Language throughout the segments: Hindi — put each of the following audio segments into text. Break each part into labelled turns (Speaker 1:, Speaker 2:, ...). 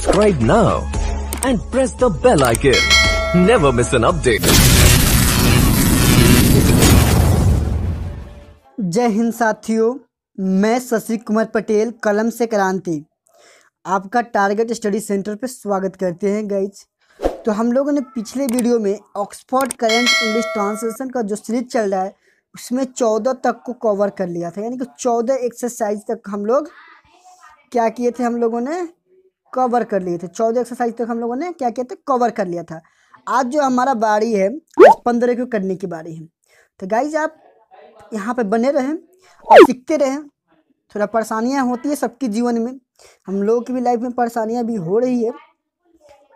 Speaker 1: Subscribe now and press the bell icon. Never miss an update.
Speaker 2: जय हिंद साथियों, मैं शशि कुमार पटेल कलम से क्रांति आपका टारगेट स्टडी सेंटर पे स्वागत करते हैं गाइज। तो हम लोगों ने पिछले वीडियो में ऑक्सफोर्ड करेंट इंग्लिश ट्रांसलेशन का जो सीरीज चल रहा है उसमें 14 तक को कवर कर लिया था, यानी कि 14 एक्सरसाइज तक हम लोग क्या किए थे, हम लोगों ने कवर कर लिए थे। 14 एक्सरसाइज तक हम लोगों ने क्या किया था, कवर कर लिया था। आज जो हमारा बारी है, आज 15 को करने की बारी है। तो गाइज आप यहाँ पे बने रहें और सीखते रहें। थोड़ा परेशानियाँ होती है सबकी जीवन में, हम लोगों की भी लाइफ में परेशानियाँ भी हो रही है।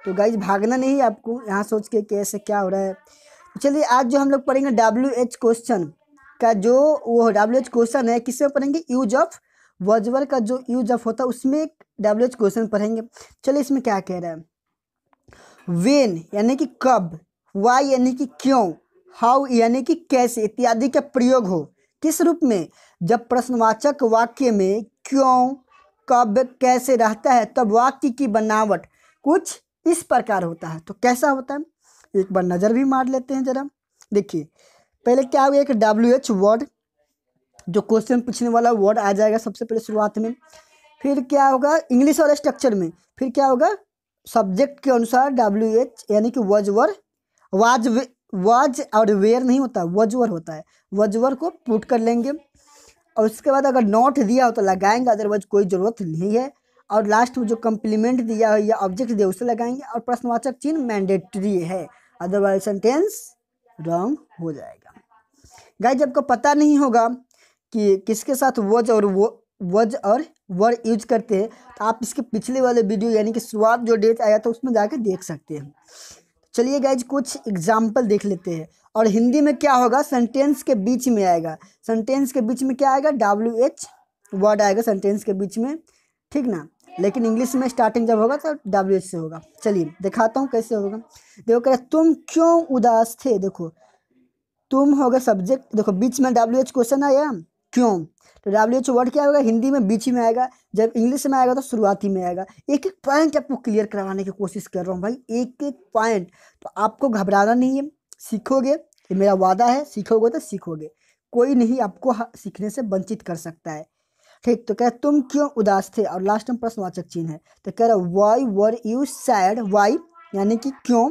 Speaker 2: तो गाइज भागना नहीं है आपको यहाँ सोच के कैसे क्या हो रहा है। तो चलिए आज जो हम लोग पढ़ेंगे WH क्वेश्चन का, जो वो WH क्वेश्चन है किसमें पढ़ेंगे, यूज ऑफ वर्जवर का जो यूज ऑफ होता है उसमें एक WH क्वेश्चन पढ़ेंगे। चलिए इसमें क्या कह रहा है, वेन यानी कि कब, वाई यानी कि क्यों, हाउ यानी कि कैसे इत्यादि का प्रयोग हो किस रूप में, जब प्रश्नवाचक वाक्य में क्यों, कब, कैसे रहता है तब वाक्य की बनावट कुछ इस प्रकार होता है। तो कैसा होता है एक बार नज़र भी मार लेते हैं जरा। देखिए पहले क्या होगा, एक WH वर्ड जो क्वेश्चन पूछने वाला वर्ड आ जाएगा सबसे पहले शुरुआत में। फिर क्या होगा इंग्लिश और स्ट्रक्चर में, फिर क्या होगा सब्जेक्ट के अनुसार WH यानी कि वजवर, वाज और वेयर नहीं होता, वजवर होता है, वजवर को पुट कर लेंगे। और उसके बाद अगर नॉट दिया हो तो लगाएंगे, अदरवाइज कोई ज़रूरत नहीं है। और लास्ट में जो कम्प्लीमेंट दिया हो या ऑब्जेक्ट दिया उसे लगाएंगे। और प्रश्नवाचक चिन्ह मैंडेटरी है, अदरवाइज सेंटेंस रॉन्ग हो जाएगा। गाइस आपको पता नहीं होगा कि किसके साथ वज और वर यूज करते हैं तो आप इसके पिछले वाले वीडियो यानी कि शुरुआत जो डेट आया था उसमें जाकर देख सकते हैं। चलिए गाइज कुछ एग्जाम्पल देख लेते हैं। और हिंदी में क्या होगा, सेंटेंस के बीच में आएगा, सेंटेंस के बीच में क्या आएगा, WH वर्ड आएगा सेंटेंस के बीच में, ठीक ना। लेकिन इंग्लिश में स्टार्टिंग जब होगा तो WH से होगा। चलिए दिखाता हूँ कैसे होगा। देखो कह रहे तुम क्यों उदास थे, देखो तुम होगा सब्जेक्ट, देखो बीच में WH क्वेश्चन आया क्यों, तो WH वर्ड क्या होगा हिंदी में बीच में आएगा, जब इंग्लिश में आएगा तो शुरुआती में आएगा। एक एक पॉइंट आपको क्लियर करवाने की कोशिश कर रहा हूँ भाई, एक एक पॉइंट। तो आपको घबराना नहीं है, सीखोगे, ये मेरा वादा है, सीखोगे तो सीखोगे, कोई नहीं आपको सीखने से वंचित कर सकता है, ठीक। तो कह रहा तुम क्यों उदास थे और लास्ट में प्रश्नवाचक चिन्ह है। तो कह रहा why were you sad, why यानी कि क्यों,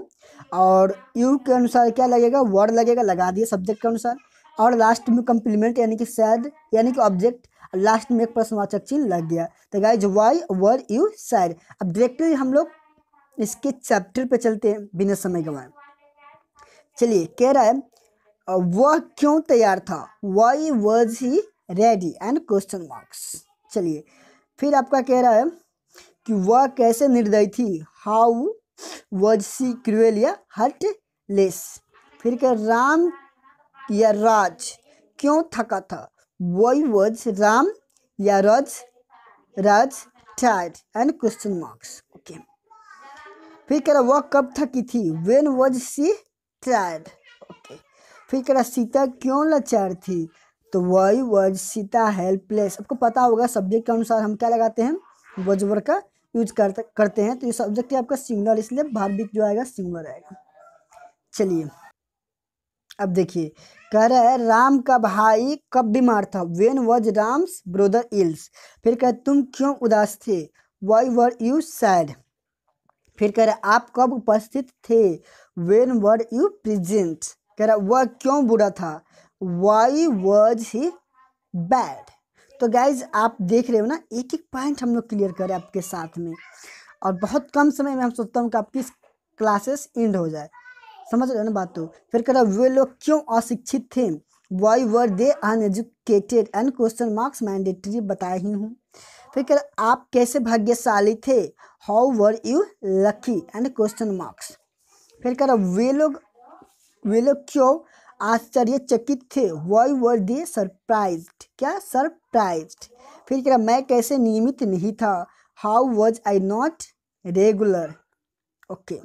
Speaker 2: और यू के अनुसार क्या लगेगा, वर्ड लगेगा, लगा दिए सब्जेक्ट के अनुसार। और लास्ट में कम्प्लीमेंट यानी कि सैड यानी कि ऑब्जेक्ट, लास्ट में एक प्रश्नवाचक चिन्ह लग गया। तो guys Y were you sad. अब डायरेक्टली हम लोग इसके चैप्टर पे चलते हैं बिना समय गंवाए। चलिए कह रहा है वह क्यों तैयार था, why was he ready and question marks. चलिए फिर आपका कह रहा है कि वह कैसे निर्दयी थी, हाउ वॉज सी क्रूएल या हर्टलेस। फिर कह राम या राज क्यों थका था, वाई वॉज राम या Raj tired and question marks. Okay फिर कह रहा वह कब थकी थी, when was she tired. Okay फिर कह रहा सीता क्यों लाचार थी, तो वाई वॉज सीता हेल्पलेस। आपको पता होगा सब्जेक्ट के अनुसार हम क्या लगाते हैं, वजवर का यूज करते हैं। तो ये सब्जेक्ट है आपका सिंगुलर, इसलिए भार्विक जो आएगा सिंगुलर आएगा। चलिए अब देखिए कह रहा है राम का भाई कब बीमार था, when was Ram's brother ills. फिर कह तुम क्यों उदास थे, वाई वर यू सैड। फिर कह रहा आप कब उपस्थित थे, व्हेन वर यू प्रेजेंट। कह रहा वह क्यों बुरा था, वाई वॉज ही बैड। तो गाइज आप देख रहे हो ना, एक एक पॉइंट हम लोग क्लियर करें आपके साथ में, और बहुत कम समय में हम सोचता हूँ कि आपकी क्लासेस एंड हो जाए, समझ रहे हो ना बात। तो फिर कह रहा वे लोग क्यों अशिक्षित थे, why were they uneducated and question marks mandatory, बताया ही हूँ। फिर कह रहा आप कैसे भाग्यशाली थे, how were you lucky and question marks. फिर कह रहा वे लोग क्यों आश्चर्यचकित थे, वाई वर दे सरप्राइज्ड, क्या सरप्राइज्ड। फिर कह रहा मैं कैसे नियमित नहीं था, how was I not regular. Okay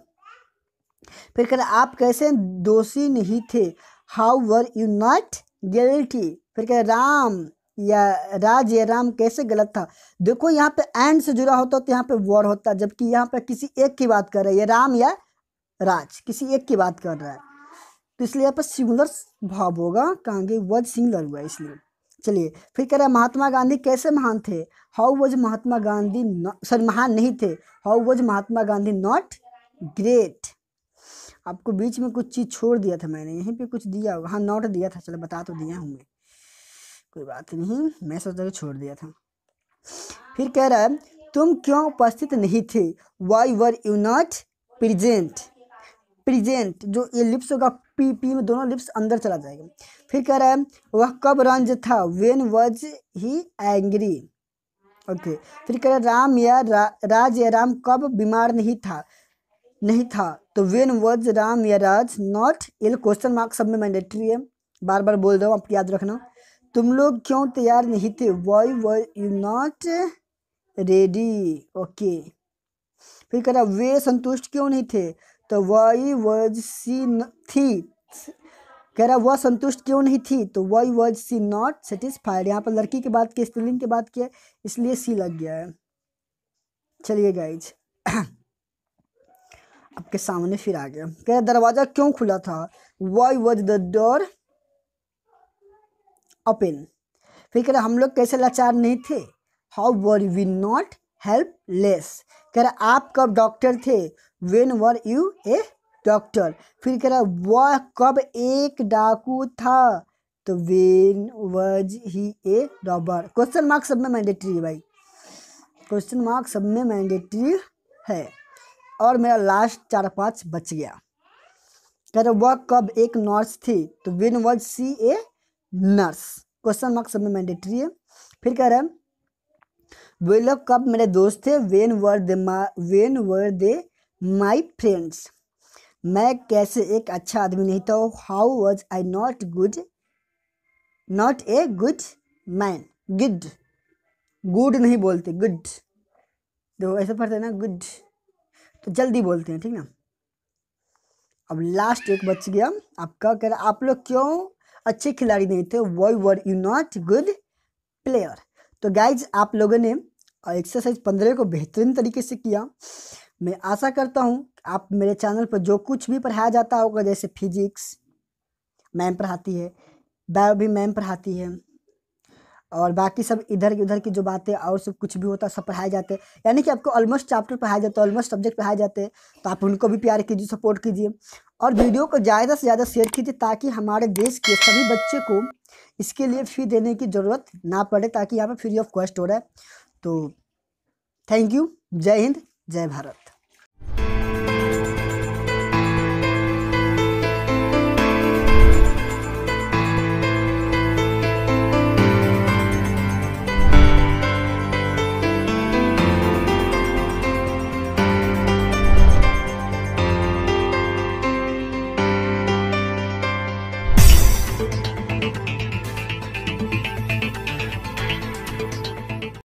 Speaker 2: फिर कह रहा आप कैसे दोषी नहीं थे, how were you not guilty. फिर कह राम या राज या राम कैसे गलत था। देखो यहाँ पे एंड से जुड़ा होता तो यहाँ पे वर होता, जबकि यहाँ पे किसी एक की बात कर रहा है, ये राम या राज किसी एक की बात कर रहा है, तो इसलिए यहाँ पर सिंगुलर भाव होगा, कहेंगे वज सिंगुलर हुआ इसलिए। चलिए फिर कह रहा है महात्मा गांधी कैसे महान थे। हाउ वज महात्मा गांधी सॉरी महान नहीं थे। हाउ वज महात्मा गांधी नॉट ग्रेट। आपको बीच में कुछ चीज़ छोड़ दिया था मैंने, यहीं पे कुछ दिया होगा, हाँ नॉट दिया था, चलो बता तो दिया हूँ मैं, कोई बात नहीं, मैं सोचा कि छोड़ दिया था। फिर कह रहा है तुम क्यों उपस्थित नहीं थे। Y were you not present. Present जो ये लिप्स होगा पी पी में दोनों लिप्स अंदर चला जाएगा। फिर कह रहा है वह कब रंज था। वेन वज ही एंग्री। ओके फिर कह रहा है राम या राज या राम कब बीमार नहीं था तो वेन वज राम या राज नॉट इल। क्वेश्चन मार्क सब में मैंडेटरी है, बार बार बोल रहा हूँ, आपको याद रखना। तुम लोग क्यों तैयार नहीं थे। Y were you not ready. Okay फिर कह रहा वे संतुष्ट क्यों नहीं थे तो वाई वज सी थी। कह रहा वह संतुष्ट क्यों नहीं थी तो वाई वज सी नॉट सेटिस्फाइड। यहाँ पर लड़की की बात की, स्त्रीलिंग की बात की है, इसलिए सी लग गया है। चलिए गाइज आपके सामने फिर आ गया। कह रहा दरवाजा क्यों खुला था। वाई वज द डोर ओपन। फिर कह रहा हम लोग कैसे लाचार नहीं थे। How were we not helpless. कह रहा आप कब डॉक्टर थे। When were you a doctor. फिर कह रहा वह कब एक डाकू था तो वेन वज ही ए रॉबर। क्वेश्चन मार्क सब में मैंडेटरी है भाई, क्वेश्चन मार्क सब में मैंडेटरी है। और मेरा लास्ट 4-5 बच गया। कह रहा वह कब एक नर्स थी तो वेन वज सी ए नर्स। क्वेश्चन मार्क सब में मैंडेटरी है। फिर कह रहा है वे लोग कब मेरे दोस्त थे। When were they my friends. मैं कैसे एक अच्छा आदमी नहीं था। How was I not a good man. Good नहीं बोलते, गुड, देखो ऐसे पढ़ते हैं ना गुड, तो जल्दी बोलते हैं, ठीक ना। अब लास्ट एक बच गया आपका। कह रहा आप लोग क्यों अच्छे खिलाड़ी नहीं थे। Y were you not good player. तो गाइज आप लोगों ने एक्सरसाइज 15 को बेहतरीन तरीके से किया। मैं आशा करता हूँ आप मेरे चैनल पर जो कुछ भी पढ़ाया जाता होगा, जैसे फिजिक्स मैम पढ़ाती है, बायो भी मैम पढ़ाती है, और बाकी सब इधर उधर की जो बातें और सब कुछ भी होता है सब पढ़ाए जाते हैं, यानी कि आपको ऑलमोस्ट चैप्टर पढ़ाए जाते हैं, ऑलमोस्ट सब्जेक्ट पढ़ाए जाते हैं। तो आप उनको भी प्यार कीजिए, सपोर्ट कीजिए, और वीडियो को ज़्यादा से ज़्यादा शेयर कीजिए ताकि हमारे देश के सभी बच्चे को इसके लिए फी देने की ज़रूरत ना पड़े, ताकि यहाँ पर फ्री ऑफ कॉस्ट हो रहा है। तो थैंक यू, जय हिंद, जय भारत।